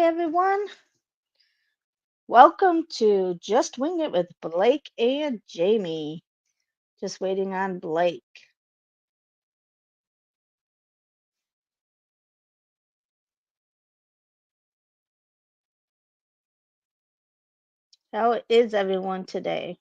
everyone. Welcome to Just Wing It with Blake and Jamie. Just waiting on Blake. How is everyone today?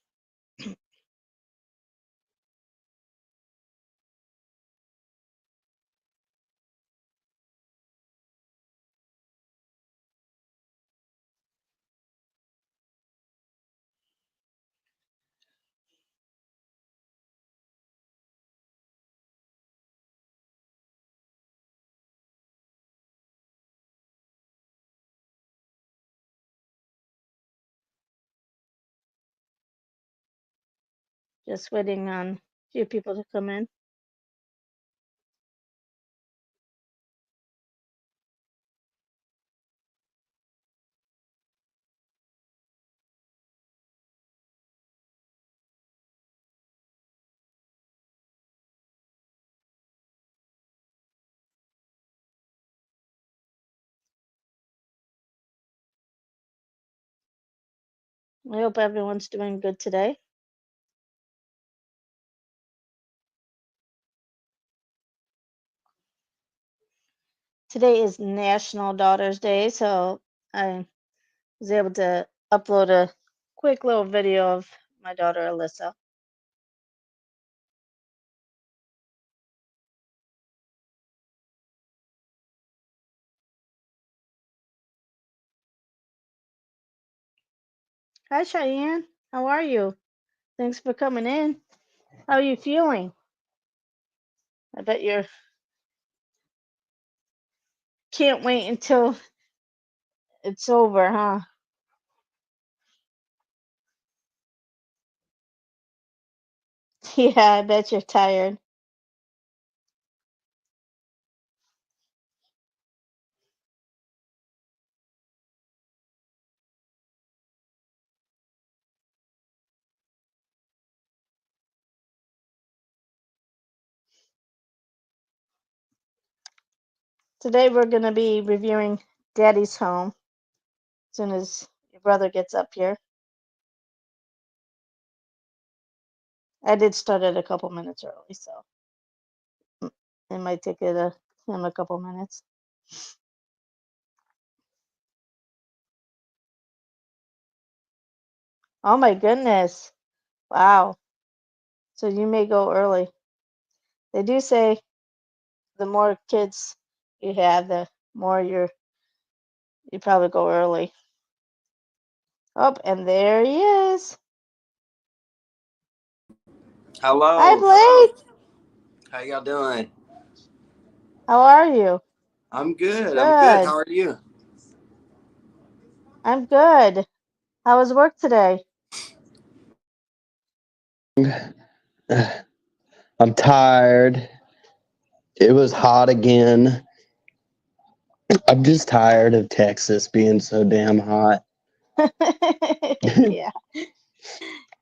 Just waiting on a few people to come in. I hope everyone's doing good today. Today is National Daughters Day, so I was able to upload a quick little video of my daughter Alyssa. Hi Cheyenne, how are you? Thanks for coming in. How are you feeling? I bet you can't wait until it's over, huh? Yeah, I bet you're tired. Today we're going to be reviewing Daddy's Home as soon as your brother gets up here. I did start it a couple minutes early, so it might take him a couple minutes. Oh my goodness. Wow. So you may go early. They do say the more kids you have, the more you probably go early. Oh, and there he is. Hi Hello, hello. Blake. How y'all doing? How are you? I'm good. I'm good. Good. How are you? I'm good. How was work today? I'm tired. It was hot again. I'm just tired of Texas being so damn hot. Yeah.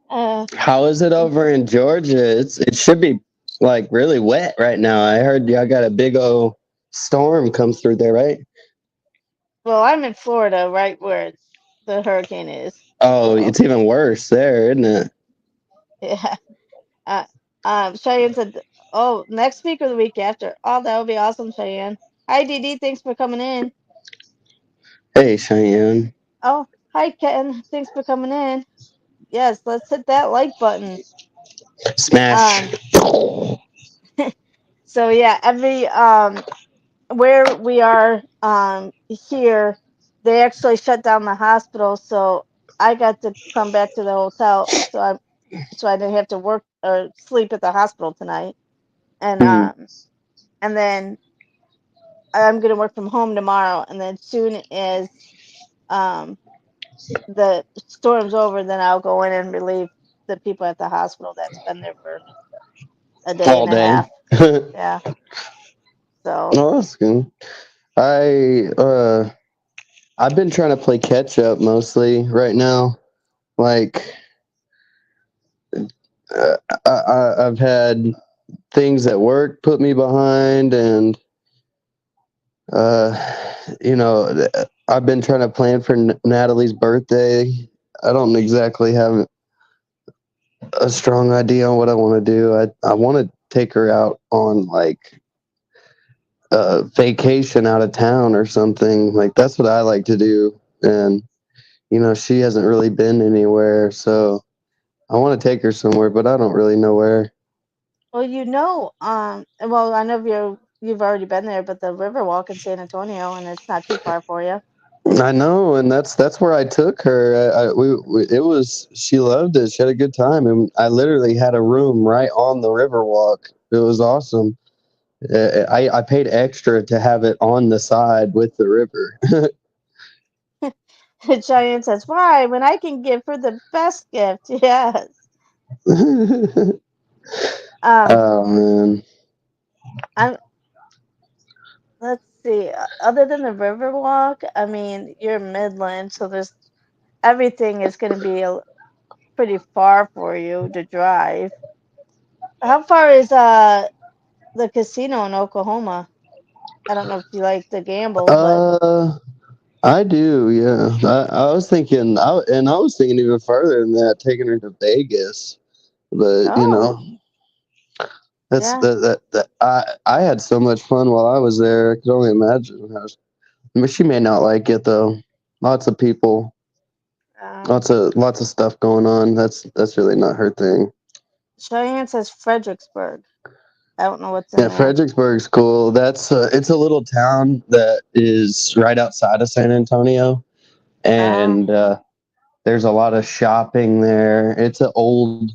Uh, How is it over in Georgia? It should be like really wet right now. I heard y'all got a big old storm come through there, right? well, I'm in Florida, right where the hurricane is. Oh, So, it's even worse there, isn't it? yeah. Uh, Cheyenne said, "Oh, next week or the week after." Oh, that would be awesome, Cheyenne. Hi, Dee Dee. Thanks for coming in. Hey, Cheyenne. Oh, hi, Ken. Thanks for coming in. Yes, let's hit that like button. Smash. Um, so yeah, every where we are here, they actually shut down the hospital, so I got to come back to the hotel, so I didn't have to work or sleep at the hospital tonight, and Hmm. then I'm gonna work from home tomorrow, and then soon as um the storm's over, then I'll go in and relieve the people at the hospital that's been there for a day All and a day. half. Yeah, so Oh, that's good. I I've been trying to play catch up mostly right now. Like uh, I've had things at work put me behind, and uh, you know, I've been trying to plan for Natalie's birthday. I don't exactly have a strong idea on what I want to do. I want to take her out on like a vacation out of town or something. Like that's what I like to do. And she hasn't really been anywhere, so I want to take her somewhere, but I don't really know where. Well, well, I know you've already been there, but the Riverwalk in San Antonio, and it's not too far for you. I know, and that's where I took her. It was she loved it. She had a good time, and I literally had a room right on the Riverwalk. It was awesome. I paid extra to have it on the side with the river. Cheyenne says, "Why? When I can give her the best gift." Yes. Um, Oh man. I'm. Let's see. Other than the Riverwalk, I mean, you're Midland, so there's everything is going to be pretty far for you to drive. How far is the casino in Oklahoma? I don't know if you like to gamble, but Uh, I do. Yeah. I was thinking. I was thinking even further than that, taking her to Vegas. But oh that's yeah, that. I had so much fun while I was there. I could only imagine how. I mean, she may not like it though. Lots of people, uh, lots of stuff going on. That's really not her thing. Cheyenne says Fredericksburg. I don't know what's in Yeah, there. Fredericksburg's cool. It's a little town that is right outside of San Antonio, Uh, and there's a lot of shopping there. It's a old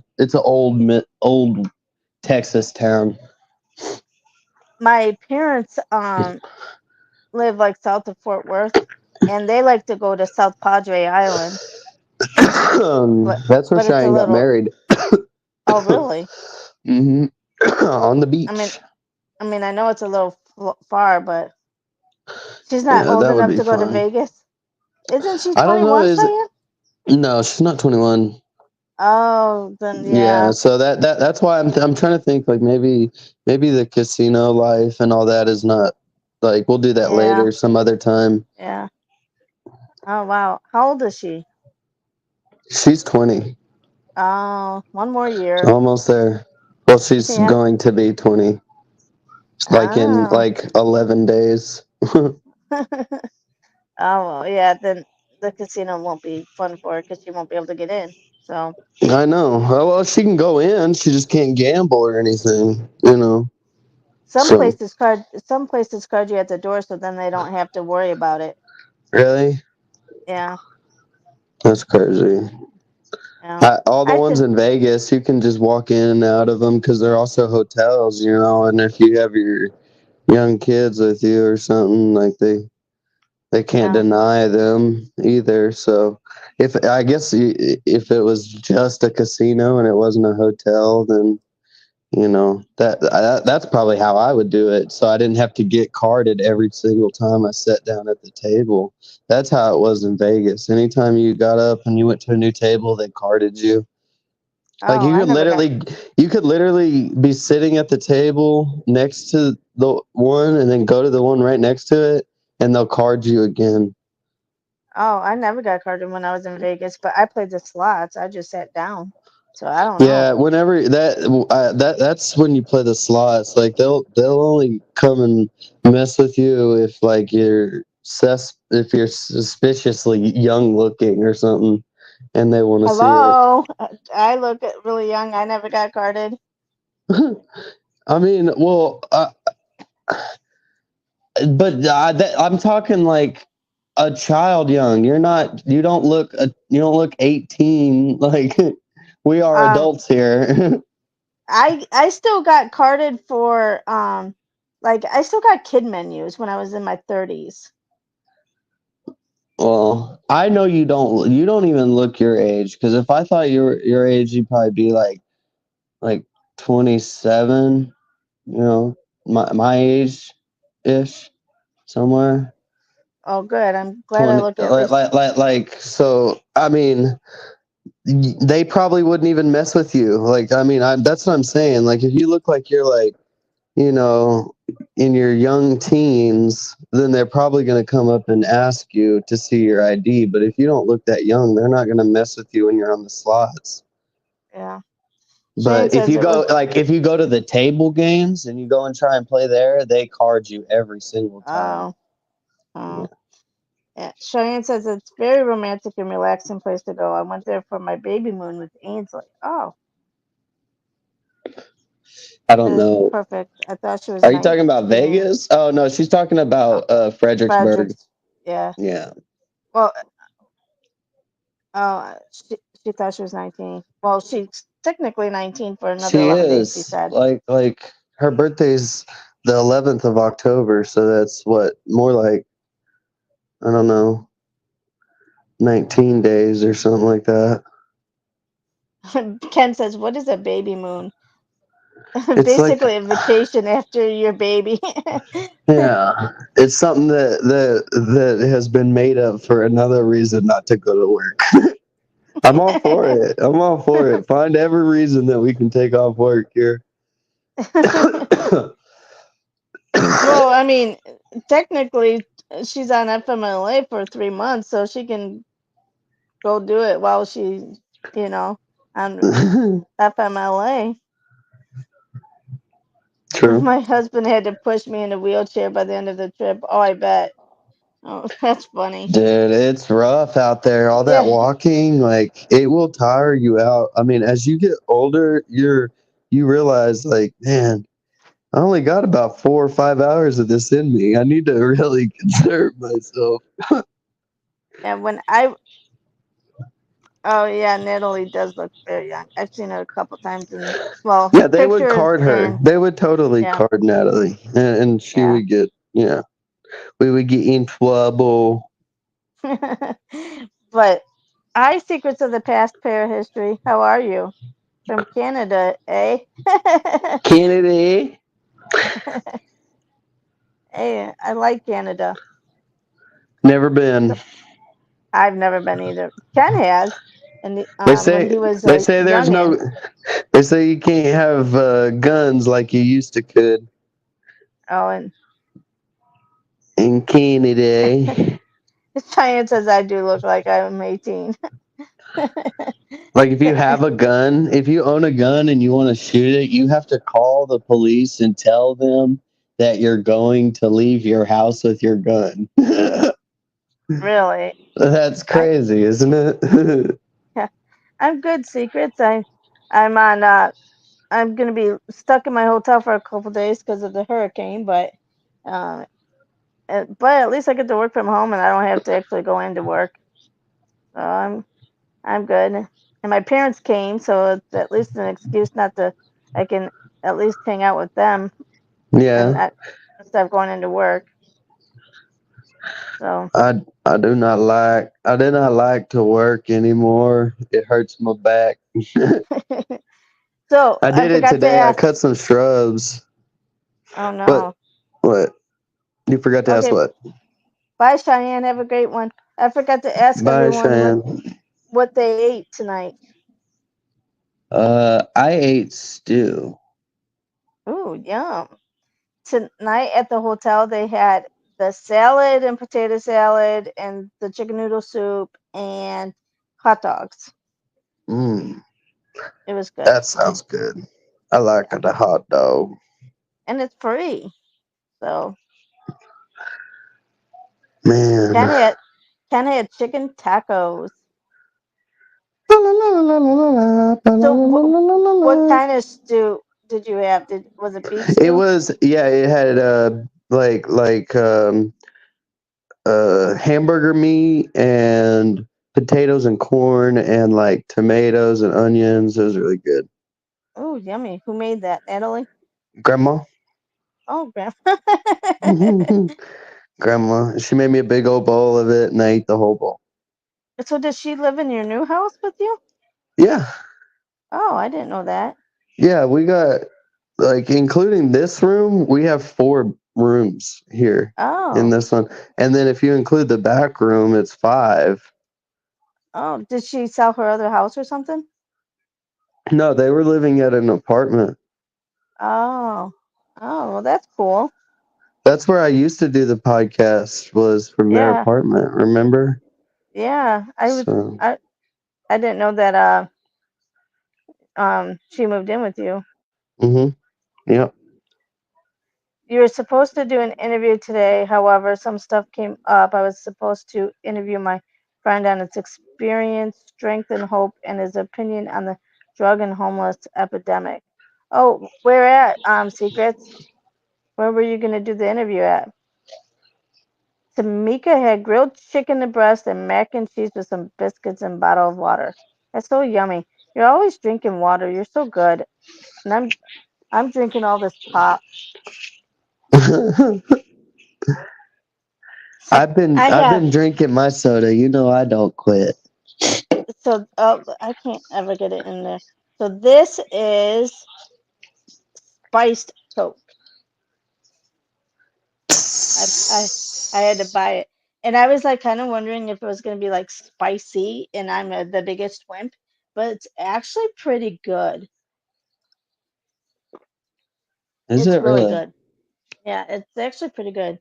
Texas town. my parents live like south of Fort Worth, and they like to go to South Padre Island, but That's where it's a Cheyenne got little. married. Oh, really? hmm On the I mean, beach. I know it's a little far, but she's not Yeah, old that would enough be to go to fun. Vegas. Isn't she I don't know. 21, Cheyenne? No, she's not 21. Oh, then Yeah, yeah, so that's why I'm trying to think like maybe the casino life and all that is not like we'll do that yeah, later some other time. yeah. Oh, wow. How old is she? She's 20. Oh, one more She's year. almost there. Well, she's Yeah. going to be 20 like in Oh. like 11 days. Oh, well, yeah, then the casino won't be fun for her because she won't be able to get in. So I know. Oh, well, she can go in, she just can't gamble or anything. So, some places card you at the door, so then they don't have to worry about it. really? Yeah, That's crazy. yeah. All the I ones should. in Vegas, you can just walk in and out of them because they're also hotels, and if you have your young kids with you or something, like they can't Yeah. deny them either. So if it was just a casino and it wasn't a hotel, then that's probably how I would do it. So I didn't have to get carded every single time I sat down at the table. That's how it was in Vegas. Anytime you got up and you went to a new table, they carded you. Like Oh, I never got. you could literally be sitting at the table next to the one and then go to the one right next to it and they'll card you again. Oh, I never got carded when I was in Vegas, but I played the slots. I just sat down, so I don't know. Yeah, whenever that's when you play the slots. Like they'll only come and mess with you if like if you're suspiciously young looking or something, and they want to see it. Hello, I look really young. I never got carded. I mean, well, but I'm talking like a child young. You don't look 18. Like we are Um, adults here. I still got carded for like I still got kid menus when I was in my 30s. Well, I know you don't even look your age because if I thought you were your age, you'd probably be like 27, my age ish somewhere. Oh, good. I'm glad I 20 look at least. so I mean they probably wouldn't even mess with you. Like I mean, that's what I'm saying. Like if you look like you're like you know, in your young teens, then they're probably going to come up and ask you to see your ID. But if you don't look that young, they're not going to mess with you when you're on the slots. Yeah. Shane But if says you it was. go if you go to the table games and you go and try and play there, they card you every single time. Oh. Yeah. Oh. Yeah. Cheyenne says it's very romantic and relaxing place to go. I went there for my baby moon with Ainsley. Oh, I that don't is know. perfect. I thought she was Are you talking about 19. Vegas? Oh no, she's talking Oh, about Fredericksburg. Fredericks. Yeah. Yeah. Well, she thought she was 19. Well, she's technically 19 for another She 11 days, she is. said. Like her birthday's the 11th of October, so that's what more like I don't know, 19 days or something like that. Ken says, "What is a baby moon?" It's like Basically, a vacation after your baby. yeah, it's something that has been made up for another reason not to go to work. I'm all for it. I'm all for it. Find every reason that we can take off work here. Well, I mean, technically, she's on FMLA for 3 months, so she can go do it while she, you know, on FMLA. True. My husband had to push me in a wheelchair by the end of the trip. Oh, I bet. Oh, that's funny. Dude, it's rough out there. All that Yeah. walking, like it will tire you out. I mean, as you get older, you realize like, man, I only got about 4 or 5 hours of this in me. I need to really conserve myself. And when I, oh yeah, Natalie does look very young. I've seen her a couple times, and well, her Yeah, they would pictures card her. and They would totally yeah, card Natalie, and she yeah. would get, yeah, we would get in trouble. But hi, Secrets of the Past Parahistory. How are you? From Canada, eh? Kennedy, Hey, I like Canada. never been. I've never been either. Ken has, and They when say he was they a say there's youngin. no. They say you can't have guns like you used to could Oh, and in Canada. Cheyenne says I do look like I'm 18. Like if you have a gun, if you own a gun and you want to shoot it, you have to call the police and tell them that you're going to leave your house with your gun. Really? That's I crazy, isn't it? yeah, I'm good. Secrets. I'm on. I'm gonna be stuck in my hotel for a couple days because of the hurricane, uh, but at least I get to work from home and I don't have to actually go into work. So I'm good. And my parents came, so it's at least an excuse not to. I can at least hang out with them and Yeah. not instead of going into work. So I do not like to work anymore. It hurts my back. so I I did it forgot to today. I ask. cut some shrubs. Oh But no. what? You forgot to ask Okay. what? Bye, Cheyenne. Have a great one. I forgot to ask Bye, everyone Cheyenne. what they ate tonight. I ate stew. Ooh, yum. Tonight at the hotel, they had the salad and potato salad and the chicken noodle soup and hot dogs. Mm, It was good. that sounds good. I like Yeah. the hot dog. And it's free. So Man. Ken had Ken had chicken tacos. So what kind of stew did you have? Was it beef It stew? was yeah, it had hamburger meat and potatoes and corn and like tomatoes and onions. It was really good. Oh, yummy. Who made that? Natalie? Grandma? Oh, grandma. Grandma. She made me a big old bowl of it and I ate the whole bowl. So does she live in your new house with you? Yeah. Oh, I didn't know that. Yeah, we got like including this room, we have 4 rooms here in Oh. this one. And then if you include the back room, it's 5. Oh, did she sell her other house or something? No, they were living at an apartment. Oh. Oh, well, that's cool. That's where I used to do the podcast, was from their Yeah, apartment, remember? yeah. So, I didn't know that she moved in with you. hmm, yep. You were supposed to do an interview today. However, some stuff came up. I was supposed to interview my friend on its experience, strength, and hope, and his opinion on the drug and homeless epidemic. Oh, where at? Secrets. Where were you going to do the interview at? Tamika had grilled chicken and breast and mac and cheese with some biscuits and bottle of water. That's so yummy. You're always drinking water. You're so good. And I'm drinking all this pop. I I've have been drinking my soda. You know I don't quit. so I can't ever get it in there. So this is spiced Coke. I I had to buy it, and I was like kind of wondering if it was going to be like spicy, and I'm the biggest wimp, but it's actually pretty good. Is It's it really really? good. Yeah, it's actually pretty good.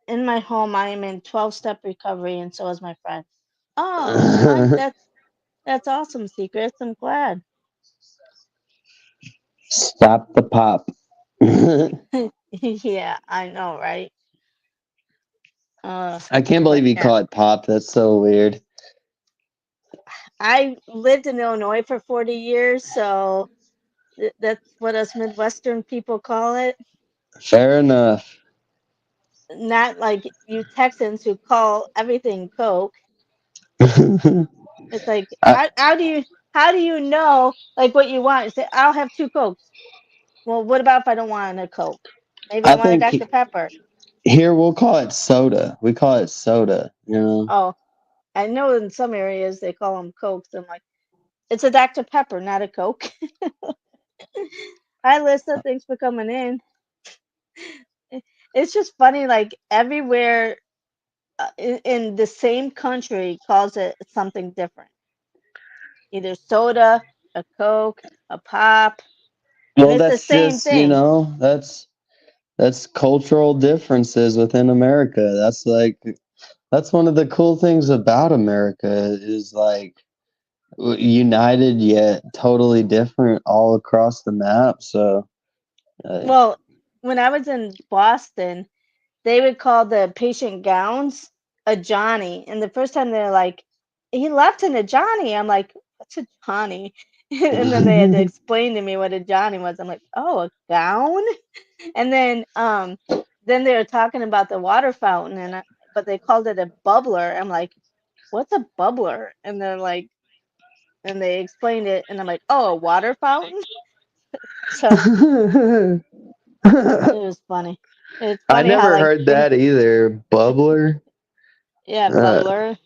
In my home, I am in 12-step recovery, and so is my friend. Oh, that's awesome, Secrets. I'm glad. Stop the pop. I Yeah, I know, right? Uh, can't believe but you yeah, call it pop. That's so weird. I lived in Illinois for 40 years, so that's what us Midwestern people call it. Fair enough. Not like you Texans who call everything Coke. It's like I how do you know like what you want? You say I'll have two Cokes. Well, what about if I don't want a Coke? Maybe I I want a think Dr. Pepper. here we'll call it soda. We call it soda. You know. Oh, I know in some areas they call them Cokes. I'm like, it's a Dr. Pepper, not a Coke. Hi, Lisa. Thanks for coming in. It's just funny, like everywhere in the same country calls it something different. Either soda, a Coke, a pop, and Well, it's the that's same just, you thing. know, that's cultural differences within America. That's one of the cool things about America is like united yet totally different all across the map. So, uh, Well, when I was in Boston, they would call the patient gowns a Johnny. And the first time they're like, he left in a Johnny. I'm like, what's a Johnny? And then they had to explain to me what a Johnny was. I'm like, oh, a gown? And then they were talking about the water fountain but they called it a bubbler. I'm like, what's a bubbler? And they're like, and they explained it and I'm like, oh, a water fountain? So it was funny. It's I funny how never like heard that either. Bubbler. yeah, Uh, bubbler,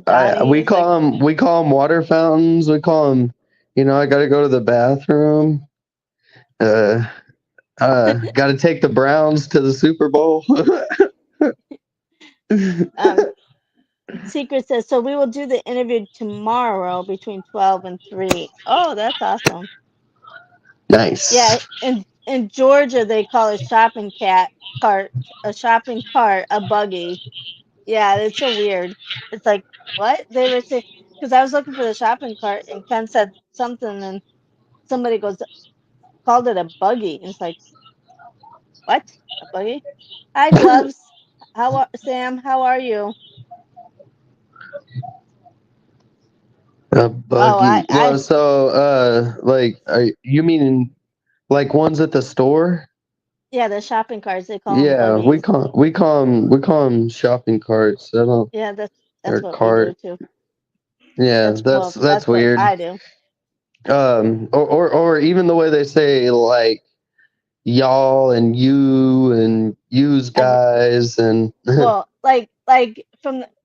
Johnny. It's like we call them water fountains. We call them, you know, I got to go to the bathroom. Uh, got to take the Browns to the Super Bowl. um Secret says so we will do the interview tomorrow between 12 and 3. Oh, that's awesome. Yeah, Nice. in Georgia they call a shopping cat cart a shopping cart a buggy. Yeah, it's so weird. It's like what they were saying because I was looking for the shopping cart and Ken said something and somebody goes called it a buggy and it's like what a buggy. Hi gloves. Sam? How are you? A Oh, buggy. Well, so like, you mean like ones at the store? yeah, the shopping carts they call them Yeah, buggies. we call them shopping carts. I don't Yeah, that's or what we do cart. too. Yeah, that's That's what weird. I do. Or even the way they say like y'all and you and yous Every, guys and well,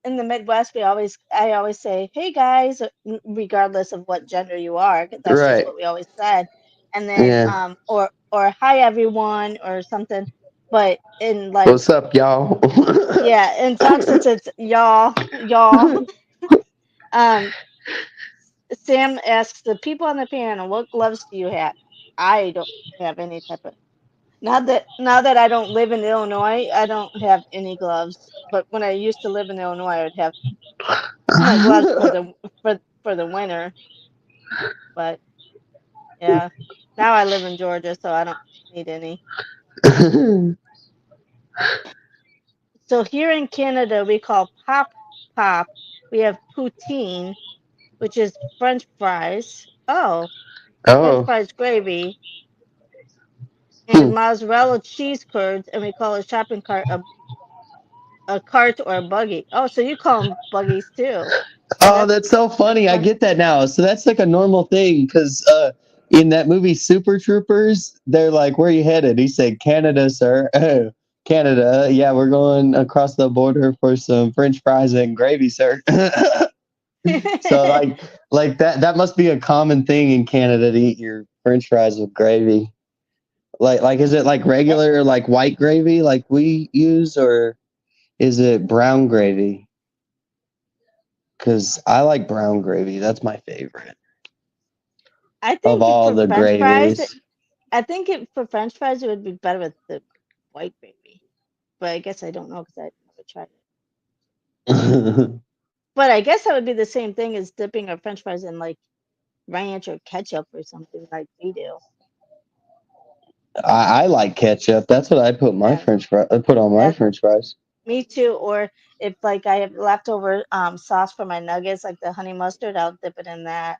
in the Midwest, I always say, "Hey guys," regardless of what gender you are, 'cause that's just right. what we always said. And then Yeah. or hi everyone or something. But in What's up, y'all? yeah, in Texas it's y'all. Um, Sam asks the people on the panel, "What gloves do you have?" I don't have any type of. Now that I don't live in Illinois, I don't have any gloves. But when I used to live in Illinois, I would have my gloves for the winter. But yeah, now I live in Georgia, so I don't need any. So here in Canada, we call pop. We have poutine, which is French fries. Oh, French Oh. fries gravy and Hmm. mozzarella cheese curds, and we call a shopping cart a cart or a buggy. Oh, so you call them buggies too? So Oh, that's that's so funny. I fun. get that now. So that's like a normal thing because in that movie Super Troopers, they're like, "Where are you headed?" He said, "Canada, sir." Oh, Canada. Yeah, we're going across the border for some French fries and gravy, sir. So like that must be a common thing in Canada to eat your French fries with gravy. Like is it like regular like white gravy like we use or is it brown gravy? Because I like brown gravy. That's my favorite I of think all for the French fries, gravies. for French fries it would be better with the white gravy. But I guess I don't know because I never tried it. But I guess that would be the same thing as dipping our French fries in like ranch or ketchup or something like we do. I like ketchup. That's what I put my Yeah, French fry. I put on my that French fries. me too. Or if like I have leftover sauce for my nuggets, like the honey mustard, I'll dip it in that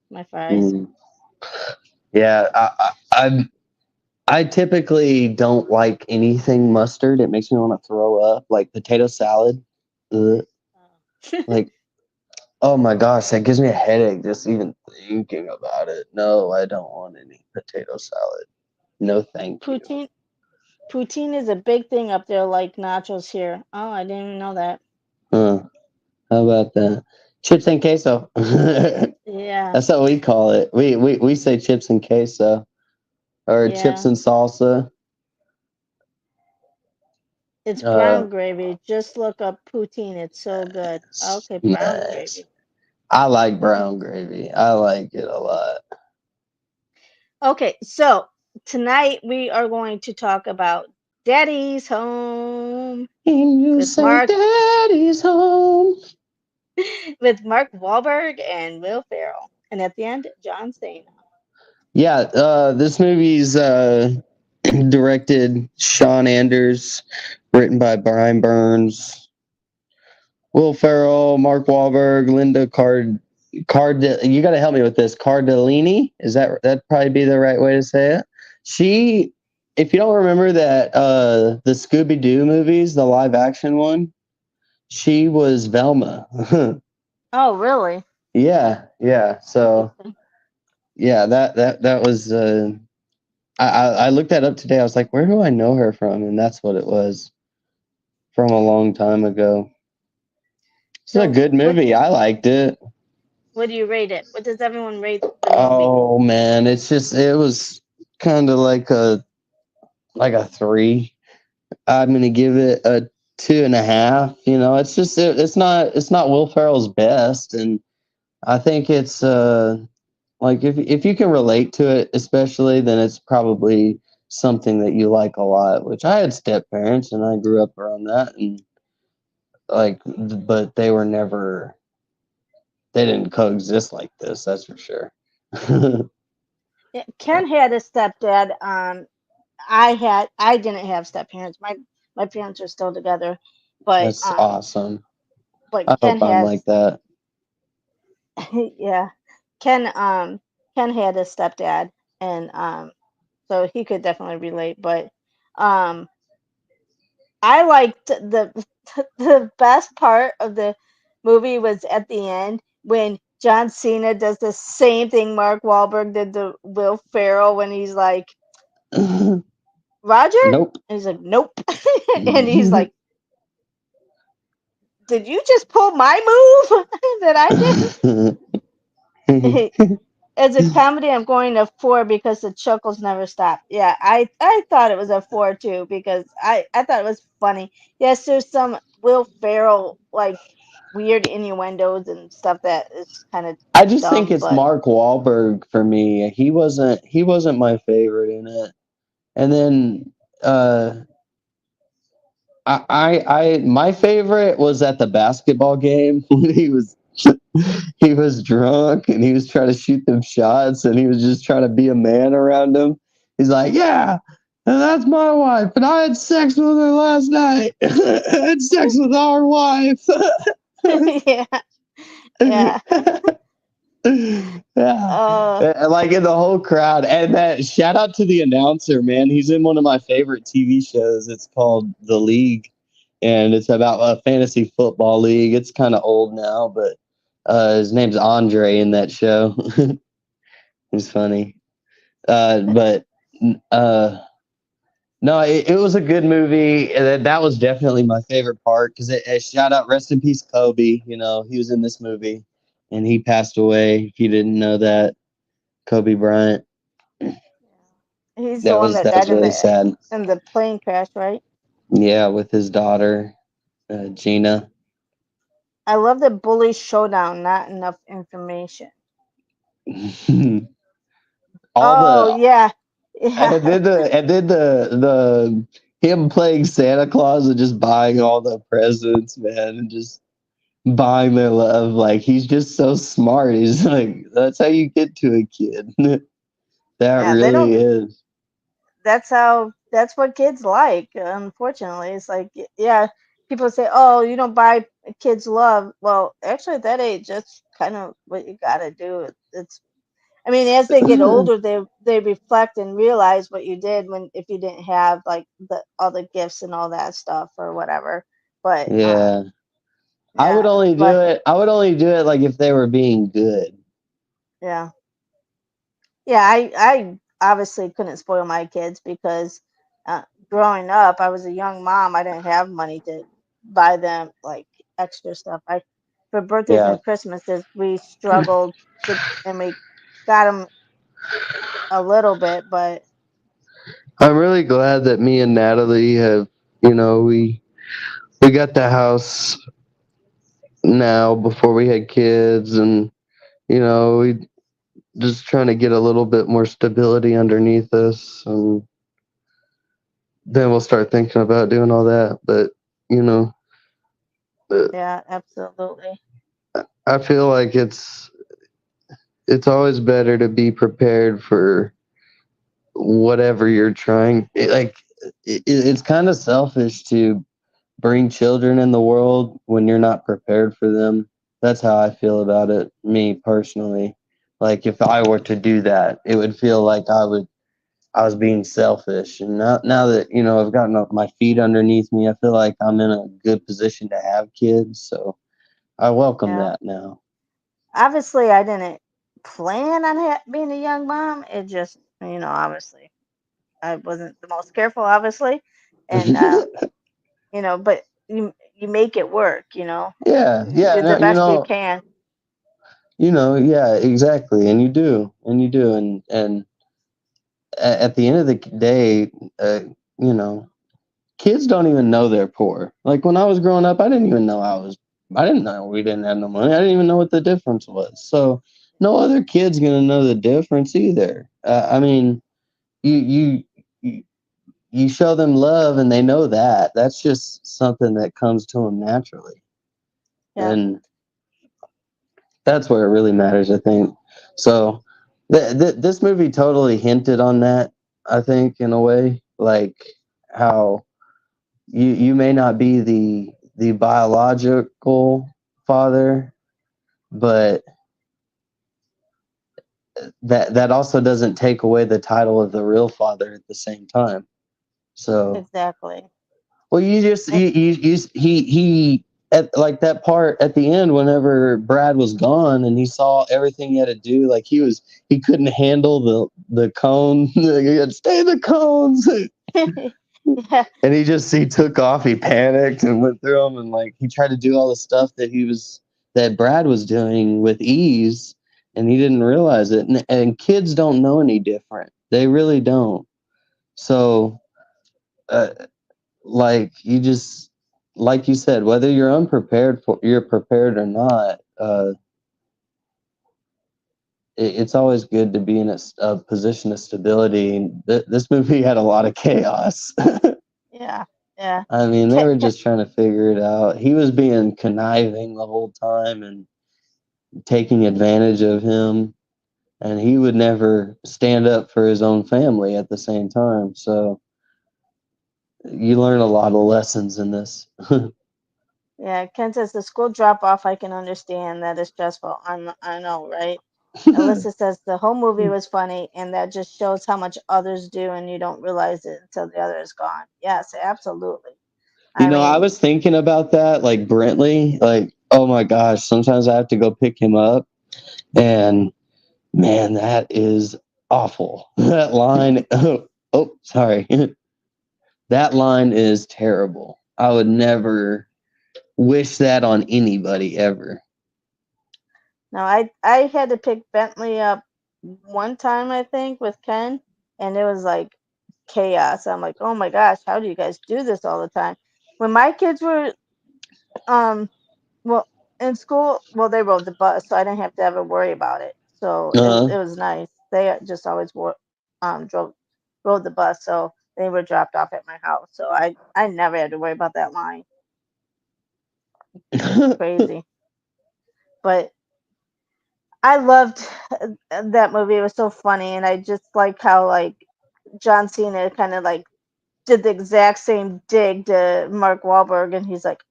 my fries. Mm. Yeah, I typically don't like anything mustard. It makes me want to throw up. Like potato salad. Ugh. Like oh my gosh, that gives me a headache just even thinking about it. No, I don't want any potato salad. No, thank you. Poutine Poutine is a big thing up there, like nachos here. Oh, I didn't even know that. Huh. How about that? Chips and queso. Yeah, That's what we call it. We say chips and queso or chips yeah. and salsa. It's Uh, brown gravy. Just look up poutine. It's so good. Okay, brown nice. gravy. I like brown gravy. I like it a lot. Okay, so tonight we are going to talk about Daddy's Home And you with say Mark daddy's home. with Mark Wahlberg and Will Ferrell, and at the end, John Cena. Yeah, this movie's directed Sean Anders, written by Brian Burns, Will Ferrell, Mark Wahlberg, Linda Card. You got to help me with this. Cardellini, is that probably be the right way to say it? She, if you don't remember that the Scooby Doo movies, the live action one, she was Velma. Oh, really? Yeah, yeah. So Interesting. yeah, that was. I looked that up today. I was like, where do I know her from? And that's what it was from a long time ago. It's a So, good what movie. I liked it. what do you rate it? What does everyone rate the movie? Oh man, it was kind of like a 3. I'm gonna give it a 2.5. It's just it's not Will Ferrell's best, and I think it's like if you can relate to it, especially, then it's probably something that you like a lot. Which I had step parents, and I grew up around that, and like, but they didn't coexist like this. That's for sure. Yeah, Ken had a stepdad. I didn't have step parents. My parents are still together, but That's awesome. but I Ken hope I'm has like that. yeah. Ken Ken had a stepdad, and so he could definitely relate. But um I liked the best part of the movie was at the end when John Cena does the same thing Mark Wahlberg did to Will Ferrell when he's like, Roger? Nope. And he's like, nope. And he's like, did you just pull my move that I did? As a comedy, I'm going to 4 because the chuckles never stop. Yeah, I thought it was a 4 too because I thought it was funny. Yes, there's some Will Ferrell like weird innuendos and stuff that is kind of I just think dumb, it's but Mark Wahlberg for me. He wasn't my favorite in it. And then my favorite was at the basketball game when he was drunk and he was trying to shoot them shots and he was just trying to be a man around him. He's like, yeah, and that's my wife, and I had sex with her last night. I had sex with our wife. Yeah, yeah. Yeah. Uh, Like in the whole crowd. And that shout out to the announcer, man. He's in one of my favorite TV shows. It's called The League. And it's about a fantasy football league. It's kind of old now, but his name's Andre in that show. He's funny. But no, it was a good movie. And that was definitely my favorite part because shout out, rest in peace, Kobe. You know, he was in this movie and he passed away. If you didn't know that, Kobe Bryant. he's the That one was that that was died really sad. in the plane crash, right? Yeah, with his daughter, Gina. I love the bully showdown. Not enough information. All Oh the yeah, yeah, and then the him playing Santa Claus and just buying all the presents, man, and just buying their love. Like he's just so smart. He's like, that's how you get to a kid. That yeah. They really don't. is. That's how. That's what kids like. Unfortunately, it's like yeah. People say, "Oh, you don't buy kids love." Well, actually, at that age, that's kind of what you gotta do. It's. I mean, as they get older, they reflect and realize what you did when if you didn't have like the all the gifts and all that stuff or whatever. But Yeah. yeah, but I would only do it like if they were being good. yeah. Yeah, I obviously couldn't spoil my kids because uh, growing up, I was a young mom. I didn't have money to buy them like extra stuff. I for birthdays Yeah. and Christmases, we struggled to, and we got them a little bit, but I'm really glad that me and Natalie have, we got the house now before we had kids, and we just trying to get a little bit more stability underneath us, and then we'll start thinking about doing all that. But you know, uh, yeah, absolutely. I feel like it's always better to be prepared for whatever you're trying. It's kind of selfish to bring children in the world when you're not prepared for them. That's how I feel about it, me personally. Like if I were to do that, it would feel like I was being selfish. And now that, I've gotten my feet underneath me, I feel like I'm in a good position to have kids. So I welcome Yeah, that now. obviously, I didn't plan on being a young mom. It just, obviously, I wasn't the most careful, obviously, and but you make it work. Yeah, You yeah, do the no, best you can. yeah, exactly. And you do. And you do. And at the end of the day, uh, you know, kids don't even know they're poor. Like when I was growing up, I didn't know we didn't have no money. I didn't even know what the difference was. So no other kid's gonna know the difference either. I mean, you you you show them love and they know that. That's just something that comes to them naturally, Yeah, and that's where it really matters, I think. So this movie totally hinted on that. I think in a way, like how you may not be the biological father, but that also doesn't take away the title of the real father at the same time. So, exactly. well, you just And he at like that part at the end whenever Brad was gone and he saw everything he had to do, like he couldn't handle the cone. He had stay the cones. yeah, And he took off. He panicked and went through them, and like he tried to do all the stuff that Brad was doing with ease, and he didn't realize it. And kids don't know any different. They really don't. So, uh, like like you said, whether you're prepared or not, it's always good to be in a position of stability. This movie had a lot of chaos. Yeah, yeah. I mean, they Ca were ca just trying to figure it out. He was being conniving the whole time and taking advantage of him, and he would never stand up for his own family at the same time. So you learn a lot of lessons in this. yeah, Ken says the school drop off. I can understand that is stressful. I know, right? Alyssa says the whole movie was funny, and that just shows how much others do, and you don't realize it until the other is gone. Yes, absolutely. You I know, I mean, was thinking about that, like Brentley, like, oh my gosh, sometimes I have to go pick him up, and man, that is awful. That line, oh, sorry. That line is terrible. I would never wish that on anybody ever. no, I had to pick Bentley up one time, I think, with Ken, and it was like chaos. I'm like, oh my gosh, how do you guys do this all the time? When my kids were um well in school, well they rode the bus, so I didn't have to ever worry about it. So Uh, it was nice. They just always drove rode the bus, so they were dropped off at my house. So I never had to worry about that line. Crazy, but I loved that movie. It was so funny, and I just like how like John Cena kind of like did the exact same dig to Mark Wahlberg, and he's like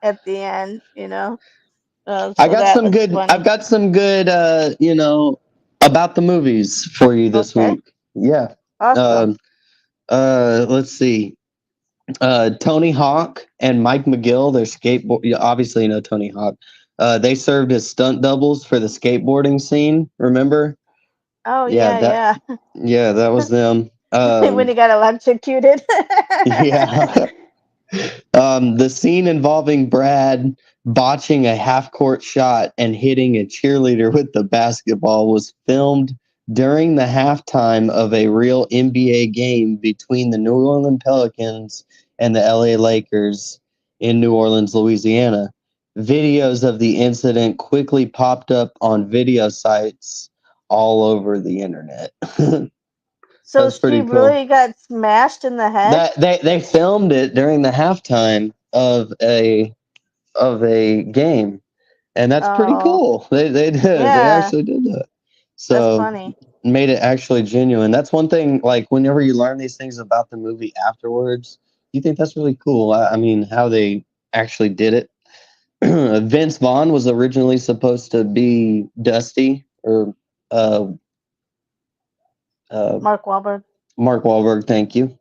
at the end, you know. So that was I've funny. got some good, about the movies for you this Okay, week. Yeah. awesome. Um, let's see. Tony Hawk and Mike McGill, their skateboard. You obviously know Tony Hawk. They served as stunt doubles for the skateboarding scene. Remember? Oh Yeah, yeah, that. yeah. Yeah, that was them. When he got electrocuted. Yeah. The scene involving Brad botching a half court shot and hitting a cheerleader with the basketball was filmed during the halftime of a real NBA game between the New Orleans Pelicans and the LA Lakers in New Orleans, Louisiana. Videos of the incident quickly popped up on video sites all over the internet. So That's pretty Steve cool. really got smashed in the head? That they filmed it during the halftime of a game, and that's pretty Oh, cool. They did. They yeah. actually did that. That's So funny. made it actually genuine. That's one thing. Like whenever you learn these things about the movie afterwards, you think that's really cool. I mean, how they actually did it. Vince Vaughn was originally supposed to be Dusty or uh, uh, Mark Wahlberg. Mark Wahlberg. Thank you.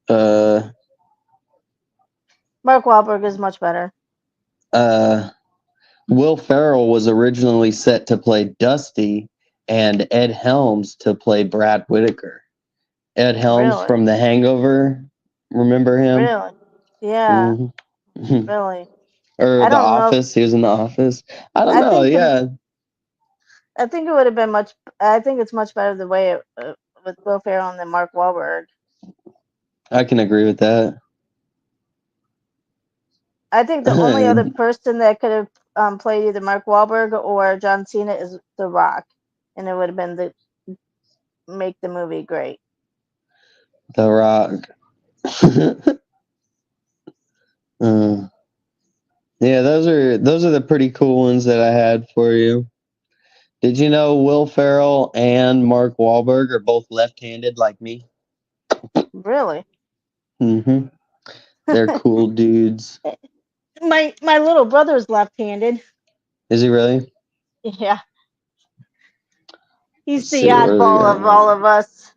Uh, Mark Wahlberg is much better. uh, Will Ferrell was originally set to play Dusty and Ed Helms to play Brad Whitaker. Ed Helms Really? from The Hangover, remember him? Really? Yeah, hmm really. or I The don't know if Office. He was in The Office. I don't I know. think the Yeah, I think it would have been much. I think it's much better the way with Will Ferrell than Mark Wahlberg. I can agree with that. I think the only other person that could have played either Mark Wahlberg or John Cena is The Rock, and it would have been the make the movie great. The Rock. Uh, yeah, those are the pretty cool ones that I had for you. Did you know Will Ferrell and Mark Wahlberg are both left-handed like me? Really? hmm They're cool dudes. My little brother's left-handed. Is he really? Yeah, he's Let's the see, what do we oddball got of all here? of us.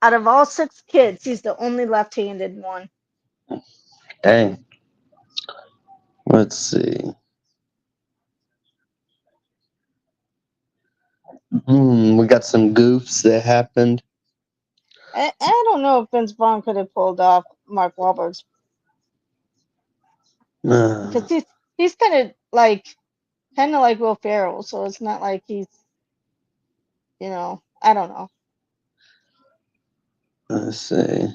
Out of all six kids, he's the only left-handed one. Hey, let's see. We got some goofs that happened. I don't know if Vince Vaughn could have pulled off Mark Wahlberg's because Uh, he's kind of like Will Ferrell, so it's not like he's I don't know. let's see.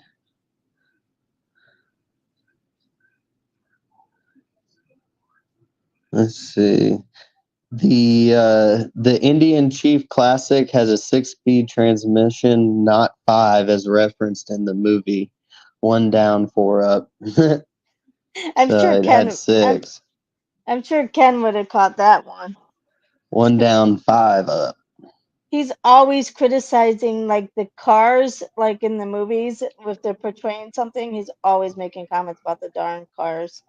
Let's see. The Indian Chief Classic has a 6-speed transmission, not 5, as referenced in the movie. 1 down, 4 up. So I'm sure it had Ken. I'm 6. I'm sure Ken would have caught that one. 1 down, 5 up. He's always criticizing like the cars, like in the movies, if they're portraying something. He's always making comments about the darn cars.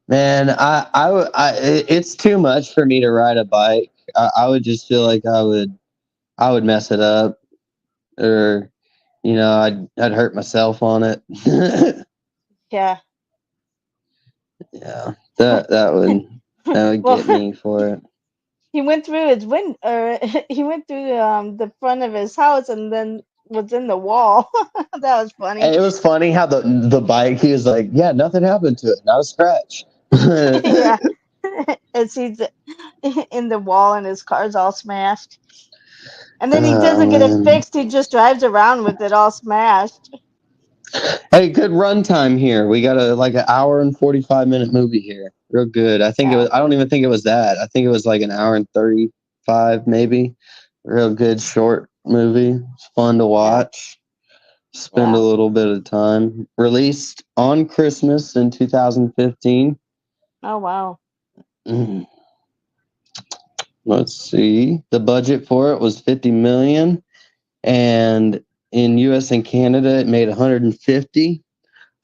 Man, it's too much for me to ride a bike. I would just feel like I would mess it up, or I'd hurt myself on it. Yeah. Yeah, that would Well, get me for it. he went through his or he went through the front of his house and then was in the wall. That was funny. And it was funny how the bike, he was like, yeah, nothing happened to it, not a scratch. Yeah. As he's in the wall and his car's all smashed. And then he doesn't get it Man. fixed. He just drives around with it all smashed. Hey, good runtime here. We got an hour and 45-minute movie here. Real good. I think it Yeah. was. I don't even think it was that. I think it was like an hour and 35, maybe. Real good short movie. It's fun to Yeah. watch. Spend a Yeah. little bit of time. Released on Christmas in 2015. Oh wow. Mm. Let's see. The budget for it was 50 million, and in US and Canada it made 150.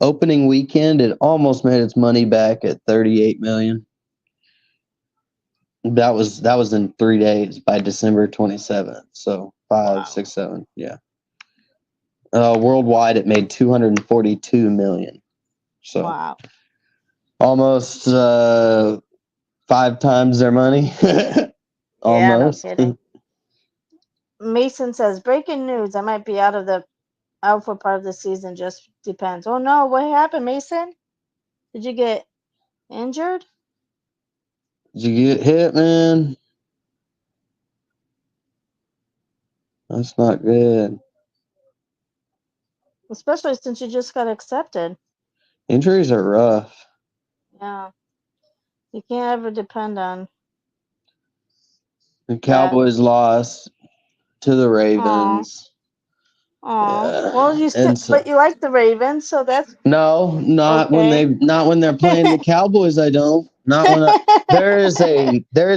Opening weekend it almost made its money back at 38 million. That was in 3 days by December 27th. So 5, Wow. 6, 7. Yeah. Worldwide it made 242 million. So Wow. almost 5 times their money. Yeah, no Almost. kidding. Mason says, breaking news. I might be out for part of the season. Just depends. Oh no, what happened, Mason? Did you get injured? Did you get hit, man? That's not good. Especially since you just got accepted. Injuries are rough. Yeah. You can't ever depend on The that. Cowboys lost to the Aw. Ravens. Aw. Well, Yeah. you still, And so but you like the Ravens, so that's no, okay. not when they're playing the Cowboys, I don't. Not when there is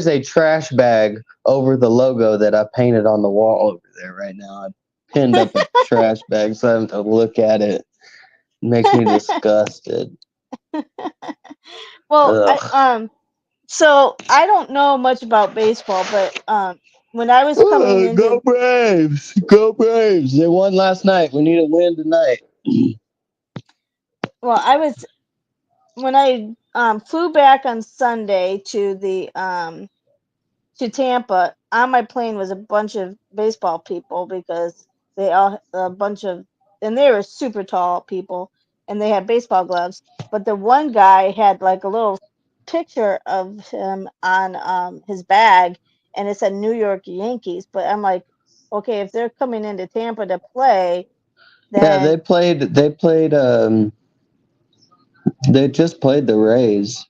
a trash bag over the logo that I painted on the wall over there right now. I pinned up a trash bag so I have to look at it. It makes me disgusted. Well, Ugh. so I don't know much about baseball, but when I was coming Go into, Braves! Go Braves! They won last night. We need a win tonight. well, I was when I flew back on Sunday to Tampa. On my plane was a bunch of baseball people because they all a bunch of and they were super tall people and they had baseball gloves. But the one guy had like a little picture of him on his bag and it said New York Yankees. But I'm like, okay, if they're coming into Tampa to play, Yeah, then they just played the Rays.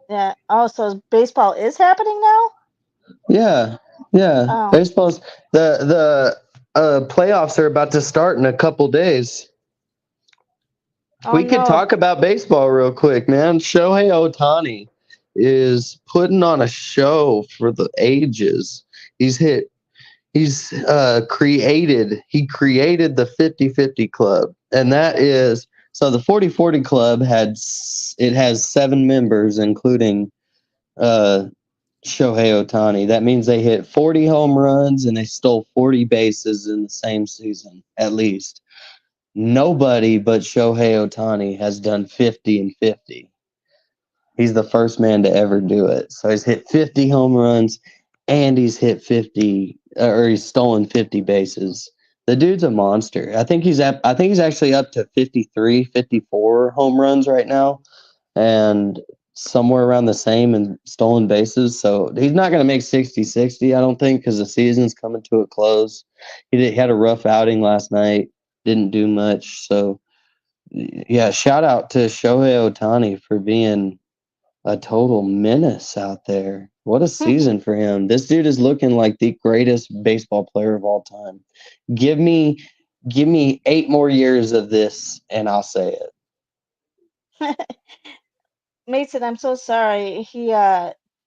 yeah. Also, baseball is happening now. Yeah, yeah. Oh, Baseball's the playoffs are about to start in a couple days. oh We could no. talk about baseball real quick, man. Shohei Ohtani is putting on a show for the ages. He's hit he created the 50-50 club, and that is so the 40-40 club has 7 members including uh Shohei Ohtani. That means they hit 40 home runs and they stole 40 bases in the same season, at least. Nobody but Shohei Ohtani has done 50 and 50. He's the first man to ever do it. So he's hit 50 home runs and he's hit 50 or he's stolen 50 bases. The dude's a monster. I think he's actually up to 53, 54 home runs right now and somewhere around the same in stolen bases. So he's not going to make 60-60, I don't think, because the season's coming to a close. He had a rough outing last night, didn't do much. So Yeah, shout out to Shohei Ohtani for being a total menace out there. What a season for him. This dude is looking like the greatest baseball player of all time. Give me give me 8 more years of this and I'll say it. Mason, I'm so sorry. He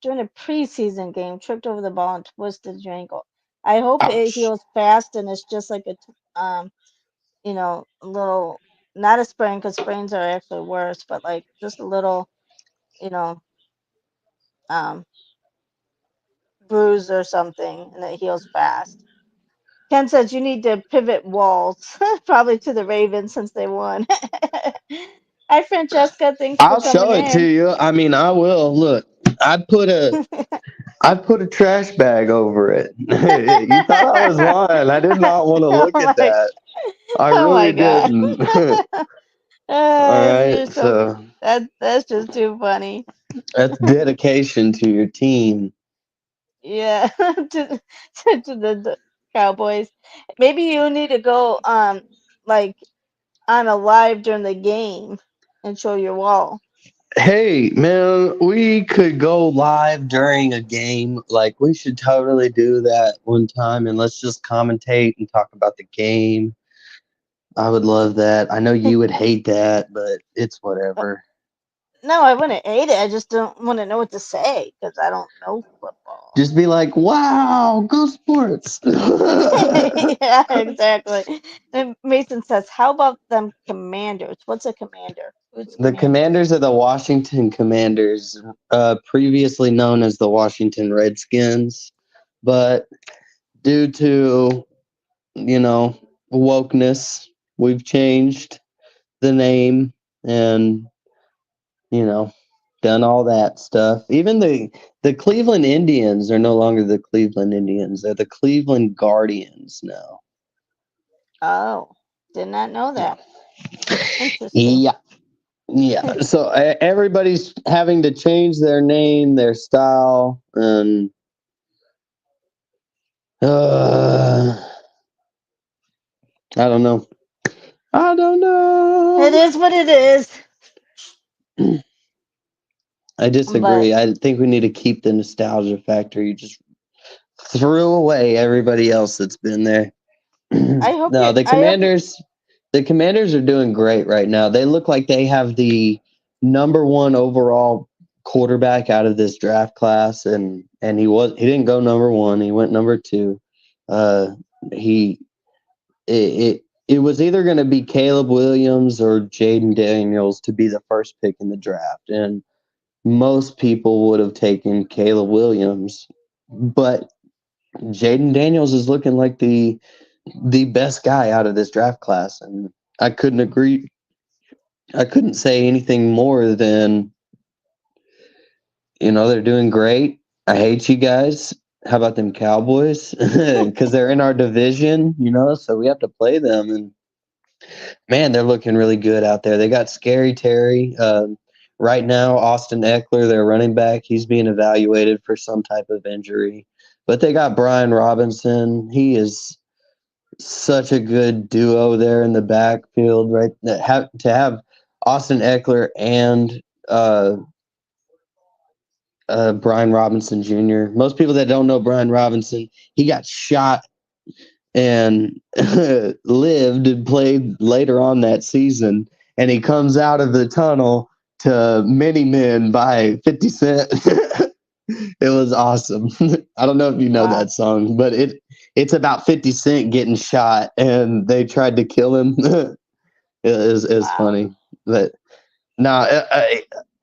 during a preseason game tripped over the ball and twisted his ankle. I hope it Ouch. heals fast and it's just like a little, not a sprain because sprains are actually worse, but like just a little, you know, um bruise or something and it heals fast. Ken says you need to pivot walls, probably to the Ravens since they won. Hi, Francesca. Thanks for I'll coming show it to in. you. I mean, I will. Look, I put a I put a trash bag over it. You thought I was lying. I did not want to oh look at my, that. I oh my really God. didn't. All You're right. so So that's just too funny. that's dedication to your team. Yeah, to the Cowboys. Maybe you need to go like on a live during the game and show your wall. Hey, man, we could go live during a game. Like, we should totally do that one time and let's just commentate and talk about the game. I would love that. I know you would hate that, but it's whatever. No, I wouldn't hate it. I just don't want to know what to say because I don't know football. Just be like, wow, go sports. Yeah, exactly. And Mason says, "How about them Commanders? What's a commander? Who's The commander?" Commanders are the Washington Commanders, previously known as the Washington Redskins. But due to, you know, wokeness, we've changed the name and, you know, done all that stuff. Even the Cleveland Indians are no longer the Cleveland Indians. They're the Cleveland Guardians now. Oh, did not know that. Interesting. Yeah. Yeah. So everybody's having to change their name, their style, and I don't know. I don't It know. is what it is. I But disagree. I think we need to keep the nostalgia factor. You just threw away everybody else that's been there. I hope No, you. I hope you. the Commanders are doing great right now. They look like they have the number one overall quarterback out of this draft class, and he didn't go number one. He went number two. Uh, he it was either going to be Caleb Williams or Jaden Daniels to be the first pick in the draft, and most people would have taken Caleb Williams, but Jaden Daniels is looking like the best guy out of this draft class, and I couldn't agree. I couldn't say anything more than they're doing great. I hate you guys. How about them Cowboys? Because they're in our division, so we have to play them. And man, they're looking really good out there. They got Scary Terry. Right now, Austin Eckler, their running back, he's being evaluated for some type of injury. But they got Brian Robinson. He is such a good duo there in the backfield, right? To have Austin Eckler and Brian Robinson Jr. Most people that don't know Brian Robinson, he got shot and lived and played later on that season, and he comes out of the tunnel to Many Men by 50 Cent. It was awesome. I don't know if you know Wow. that song, but it's about 50 Cent getting shot and they tried to kill him. It was Wow. funny. But no,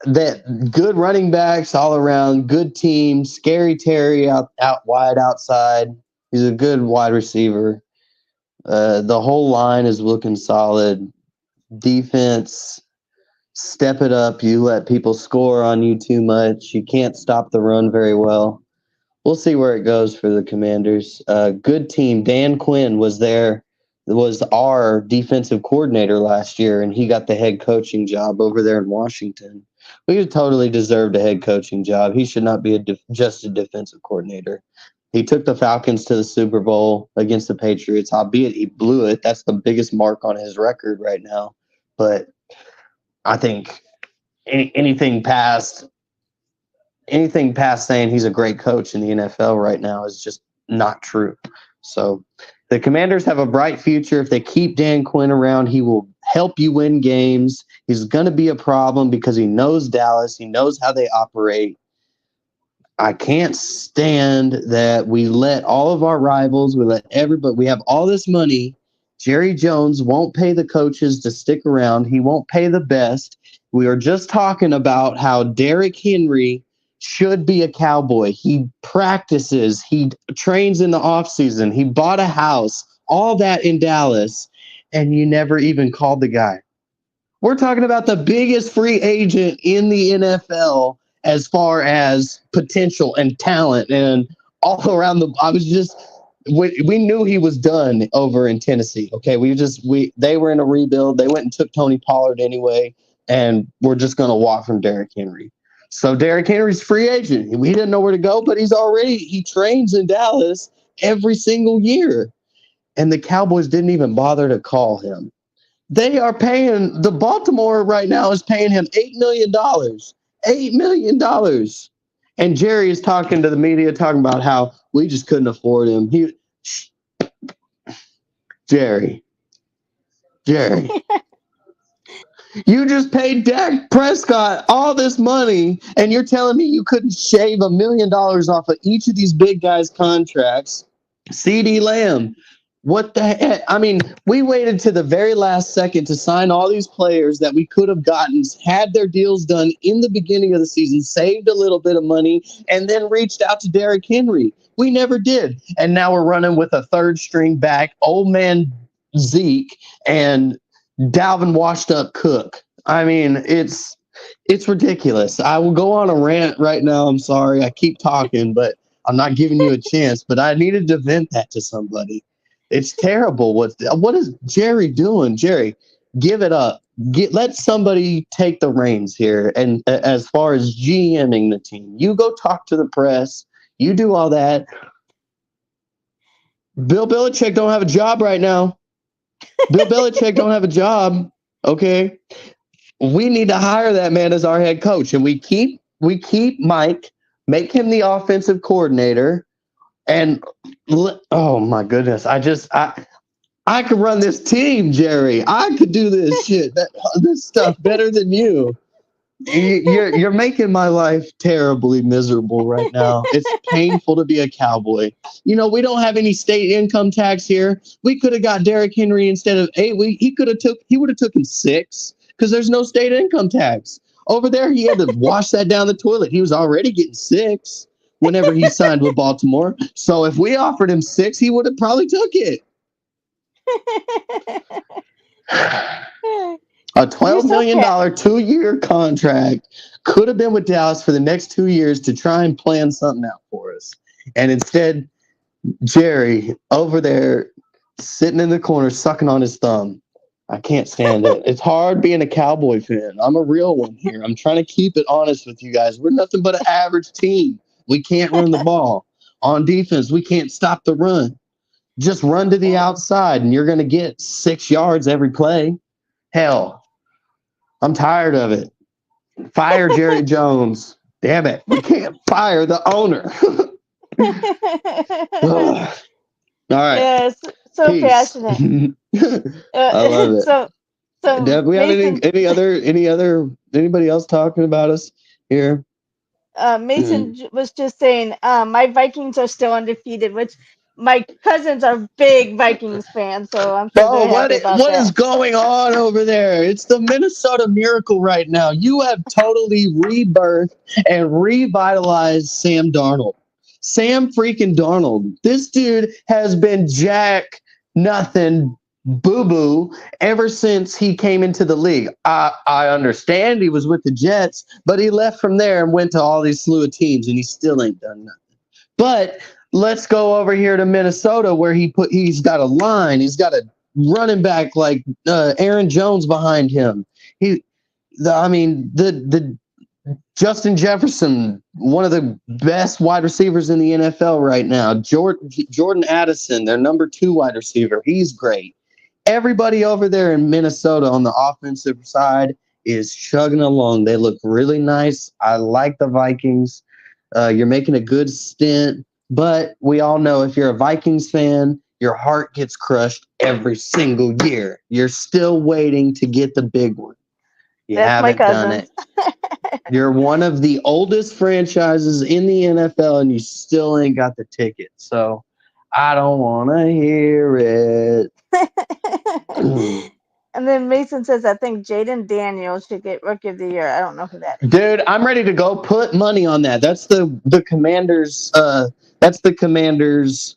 that good running backs all around, good team. Scary Terry out wide outside. He's a good wide receiver. The whole line is looking solid. Defense, step it up. You let people score on you too much. You can't stop the run very well. We'll see where it goes for the Commanders. Good team. Dan Quinn was our defensive coordinator last year, and he got the head coaching job over there in Washington. We totally deserved a head coaching job. He should not be just a defensive coordinator. He took the Falcons to the Super Bowl against the Patriots, albeit he blew it. That's the biggest mark on his record right now. but I think anything past saying he's a great coach in the NFL right now is just not true. So the Commanders have a bright future. If they keep Dan Quinn around, he will help you win games. He's going to be a problem because he knows Dallas. He knows how they operate. I can't stand that we let all of our rivals, we let everybody, we have all this money. Jerry Jones won't pay the coaches to stick around. He won't pay the best. We were just talking about how Derrick Henry should be a Cowboy. He practices. He trains in the offseason. He bought a house, all that in Dallas, and you never even called the guy. We're talking about the biggest free agent in the NFL as far as potential and talent and all around we knew he was done over in Tennessee. Okay. They were in a rebuild. They went and took Tony Pollard anyway, and we're just going to walk from Derrick Henry. So Derrick Henry's free agent. We didn't know where to go, but he trains in Dallas every single year. And the Cowboys didn't even bother to call him. They are paying, the Baltimore right now is paying him $8 million. $8 million. And Jerry is talking to the media, talking about how we just couldn't afford him. Jerry. You just paid Dak Prescott all this money, and you're telling me you couldn't shave $1 million off of each of these big guys' contracts? CeeDee Lamb. What the heck? I mean, we waited to the very last second to sign all these players that we could have gotten, had their deals done in the beginning of the season, saved a little bit of money, and then reached out to Derrick Henry. We never did. And now we're running with a third string back, old man Zeke, and Dalvin washed up Cook. I mean, it's ridiculous. I will go on a rant right now. I'm sorry. I keep talking, but I'm not giving you a chance. But I needed to vent that to somebody. It's terrible. What is Jerry doing? Jerry, give it up. Let somebody take the reins here. And as far as GMing the team, you go talk to the press. You do all that. Bill Belichick don't have a job right now. Bill Belichick don't have a job. Okay, we need to hire that man as our head coach, and we keep Mike, make him the offensive coordinator. And oh my goodness, I could run this team, Jerry. I could do this this stuff better than you. You're making my life terribly miserable right now. It's painful to be a Cowboy. You know, we don't have any state income tax here. We could have got Derrick Henry instead of 8. He would have taken 6 because there's no state income tax. Over there, he had to wash that down the toilet. He was already getting 6 whenever he signed with Baltimore. So if we offered him 6, he would have probably took it. A $12 million 2-year contract could have been with Dallas for the next 2 years to try and plan something out for us. And instead, Jerry over there sitting in the corner sucking on his thumb. I can't stand it. It's hard being a Cowboy fan. I'm a real one here. I'm trying to keep it honest with you guys. We're nothing but an average team. We can't run the ball. On defense, we can't stop the run. Just run to the outside, and you're going to get 6 yards every play. Hell, I'm tired of it. Fire Jerry Jones. Damn it. We can't fire the owner. All right. Yes, so Peace. Passionate. I love it. So Do we have Mason, anybody else talking about us here? Mason was just saying, my Vikings are still undefeated, which my cousins are big Vikings fans, so I'm sure they're happy about what that. is going on over there? It's the Minnesota Miracle right now. You have totally rebirthed and revitalized Sam Darnold. Sam freaking Darnold. This dude has been jack nothing boo-boo ever since he came into the league. I understand he was with the Jets, but he left from there and went to all these slew of teams, and he still ain't done nothing. But let's go over here to Minnesota, where he's got a line. He's got a running back like Aaron Jones behind him. The Justin Jefferson, one of the best wide receivers in the NFL right now. Jordan Addison, their number 2 wide receiver. He's great. everybody over there in Minnesota on the offensive side is chugging along. They look really nice. I like the Vikings. You're making a good stint, but we all know if you're a Vikings fan, your heart gets crushed every single year. You're still waiting to get the big one. You That's my haven't done cousins. it. You're one of the oldest franchises in the NFL, and you still ain't got the ticket. So I don't want to hear it. And then Mason says, I think Jaden Daniels should get Rookie of the Year. I don't know who that is. Dude, I'm ready to go put money on that. That's the Commanders. That's the Commanders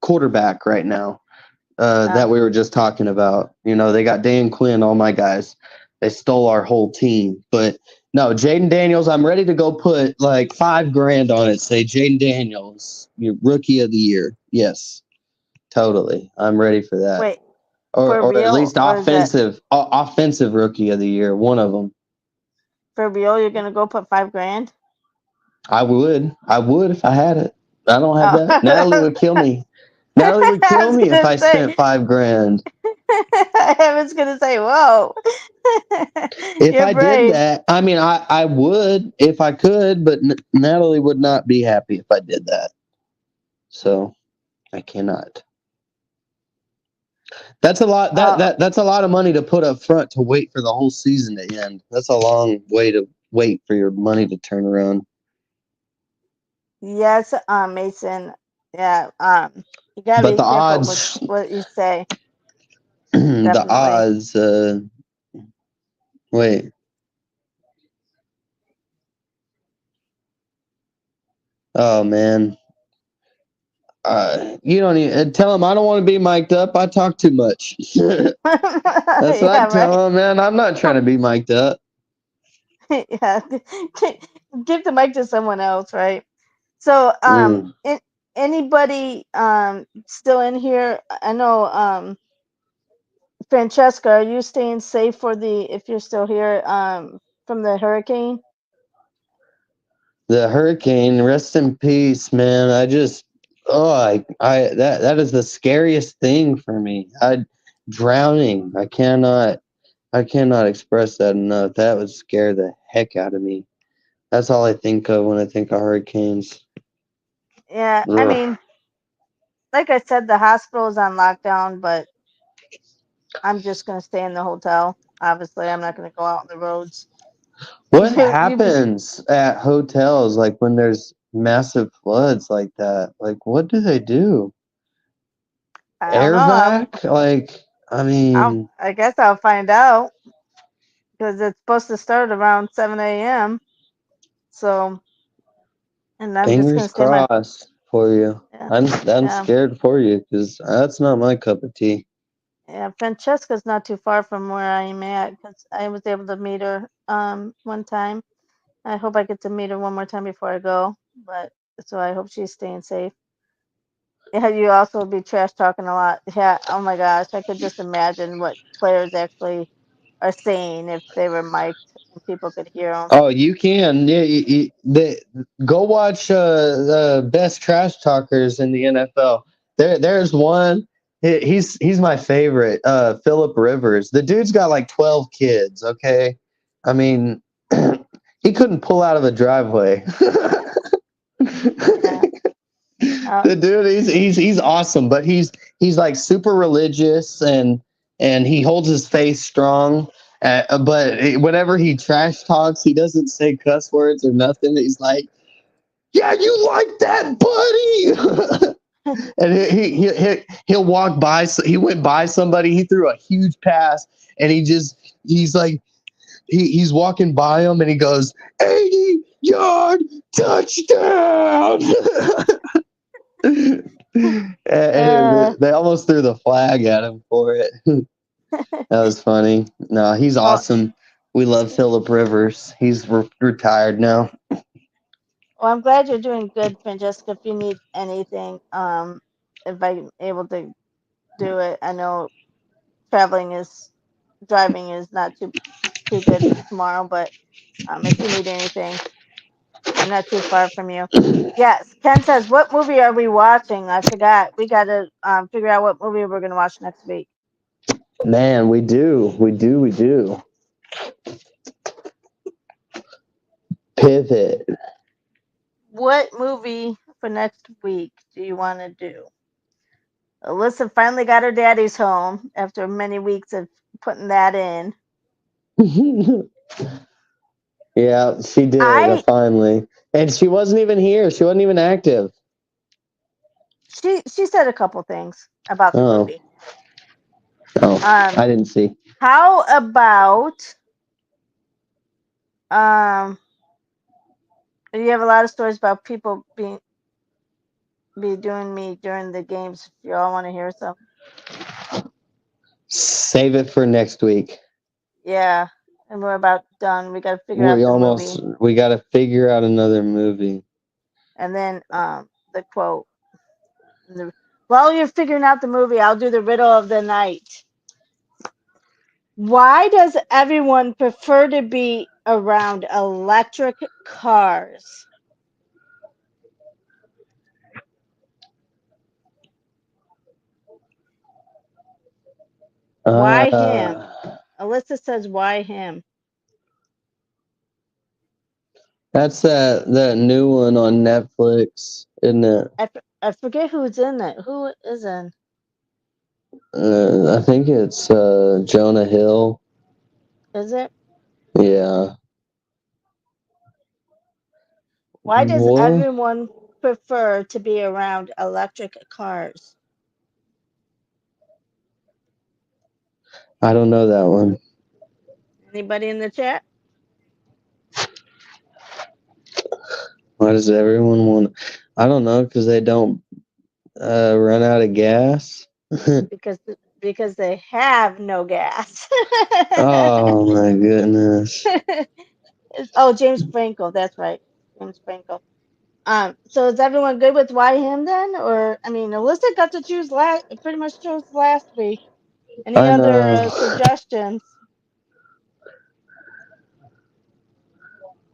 quarterback right now. That we were just talking about. You know, they got Dan Quinn, all my guys. They stole our whole team. But no, Jaden Daniels, I'm ready to go put like $5,000 on it. Say Jaden Daniels, your Rookie of the Year. Yes, totally. I'm ready for that. Wait, or for at real? least Or is that offensive Rookie of the Year. One of them. for real? You're gonna go put $5,000? I would if I had it. I don't have Oh. that. Natalie would kill me. Natalie would I kill was me if gonna I say, spent $5,000. I was gonna say, whoa. If You're I brave. did that, I mean, I would if I could, but Natalie would not be happy if I did that. So I cannot. That's a lot. That's a lot of money to put up front to wait for the whole season to end. That's a long way to wait for your money to turn around. Yes, Mason. Yeah, you gotta But be the careful with odds, what you say. the Definitely. odds. Wait. Oh man. You don't even tell him I don't want to be mic'd up. I talk too much. That's what I tell him, man. I'm not trying to be mic'd up. Yeah, give the mic to someone else, right? So, anybody still in here? I know, Francesca, are you staying safe if you're still here, from the hurricane? The hurricane, rest in peace, man. That is the scariest thing for me. Drowning. I cannot express that enough. That would scare the heck out of me. That's all I think of when I think of hurricanes. Yeah, I Ugh. mean, like I said, the hospital is on lockdown, but I'm just gonna stay in the hotel. Obviously, I'm not gonna go out on the roads. What You be, happens at hotels like when there's massive floods like that? Like, what do they do? I don't Air know. vac? Like, I mean, I guess I'll find out because it's supposed to start around 7 a.m. So, and I'm just gonna fingers stay my crossed for you. yeah I'm yeah scared for you because that's not my cup of tea. yeah. Francesca's not too far from where I'm at because I was able to meet her one time. I hope I get to meet her one more time before I go. But so I hope she's staying safe. Yeah, you also be trash talking a lot. Yeah. Oh my gosh, I could just imagine what players actually are saying if they were mic'd and people could hear them. Oh, you can. Yeah, go watch the best trash talkers in the NFL. There's one. He's my favorite. Philip Rivers. The dude's got like 12 kids. Okay, I mean, he couldn't pull out of a driveway. Yeah. The dude, he's awesome, but he's like super religious and he holds his face strong. But whenever he trash talks, he doesn't say cuss words or nothing. He's like, "Yeah, you like that, buddy?" And he'll walk by. So he went by somebody. He threw a huge pass, and he's like he's walking by him, and he goes, "80-yard touchdown." And they almost threw the flag at him for it. That was funny. No, he's Well, awesome. We love Philip Rivers. He's retired now. well, I'm glad you're doing good, Francesca. If you need anything, if I'm able to do it, I know driving is not too good tomorrow, but if you need anything, I'm not too far from you. Yes, Ken says, what movie are we watching? I forgot. We got to figure out what movie we're going to watch next week. Man, we do. We do. We do. Pivot. What movie for next week do you want to do? Alyssa finally got her daddy's home after many weeks of putting that in. Yeah, she did I finally. And she wasn't even here. She wasn't even active. she said a couple things about the Oh. movie. Oh, I didn't see. How about um you have a lot of stories about people be doing me during the games. If you all want to hear some, Save it for next week. yeah. And we're about done. We got to figure out the movie, We got to figure out another movie. and then the quote. While you're figuring out the movie, I'll do the riddle of the night. Why does everyone prefer to be around electric cars? Why him? Alyssa says, why him? That's that new one on Netflix, isn't it? I forget who's in it. Who is in? I think it's Jonah Hill. Is it? Yeah. Why does What? everyone prefer to be around electric cars? I don't know that one. Anybody in the chat? Why does everyone want? I don't know, because they don't run out of gas. Because they have no gas. Oh my goodness. Oh, James Franco. That's right, James Franco. So is everyone good with why him then? Or I mean, Alyssa got to choose last. Pretty much chose last week. Any I other know. suggestions?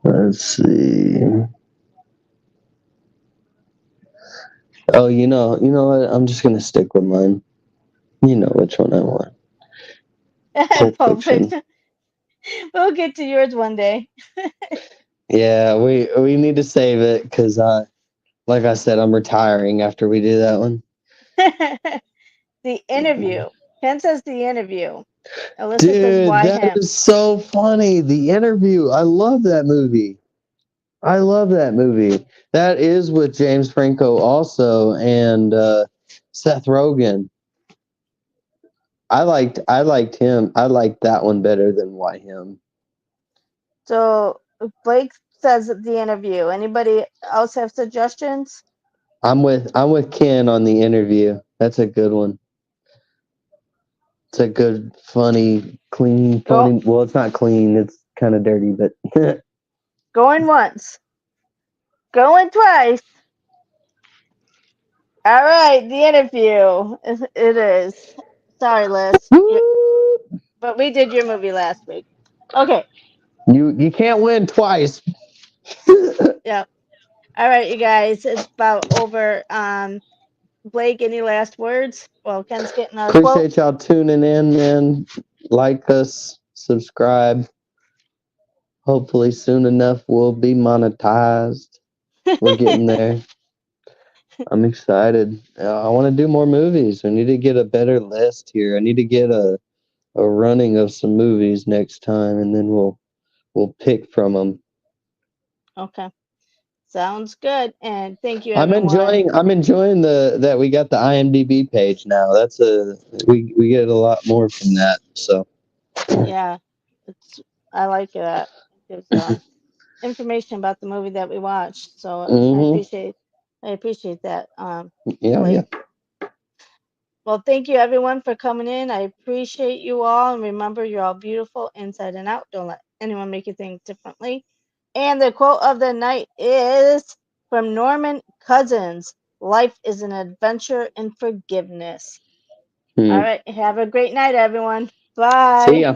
Let's see. Oh, you know what? I'm just gonna stick with mine. You know which one I want. Pulp Pulp Fiction. Fiction. We'll get to yours one day. Yeah, we need to save it because like I said, I'm retiring after we do that one. The Interview. Ken says The Interview. Alyssa says Dude, why that him. is so funny. The Interview. I love that movie. I love that movie. That is with James Franco also and Seth Rogen. I liked him. I liked that one better than Why Him. So Blake says The Interview. Anybody else have suggestions? I'm with Ken on The Interview. That's a good one. It's a good, funny, clean, Go funny. Well, it's not clean. It's kind of dirty, but going once. Going twice. All right, The Interview. It is. Sorry, Liz. But we did your movie last week. Okay. you can't win twice. Yeah. All right, you guys. It's about over. Blake, any last words? Well, Ken's getting our quote. Appreciate y'all tuning in, man. Like us, subscribe. Hopefully, soon enough, we'll be monetized. We're getting there. I'm excited. I want to do more movies. I need to get a better list here. I need to get a running of some movies next time, and then we'll pick from them. Okay. Sounds good. And thank you, everyone. I'm enjoying the that we got the IMDb page now. That's we get a lot more from that. So Yeah, it's I like that. It gives information about the movie that we watched. So hmm I appreciate that, yeah, Blake. yeah. Well, thank you everyone for coming in. I appreciate you all, and remember, you're all beautiful inside and out. Don't let anyone make you think differently. And the quote of the night is from Norman Cousins: "Life is an adventure in forgiveness." All Hmm. right, have a great night, everyone. See Bye. ya.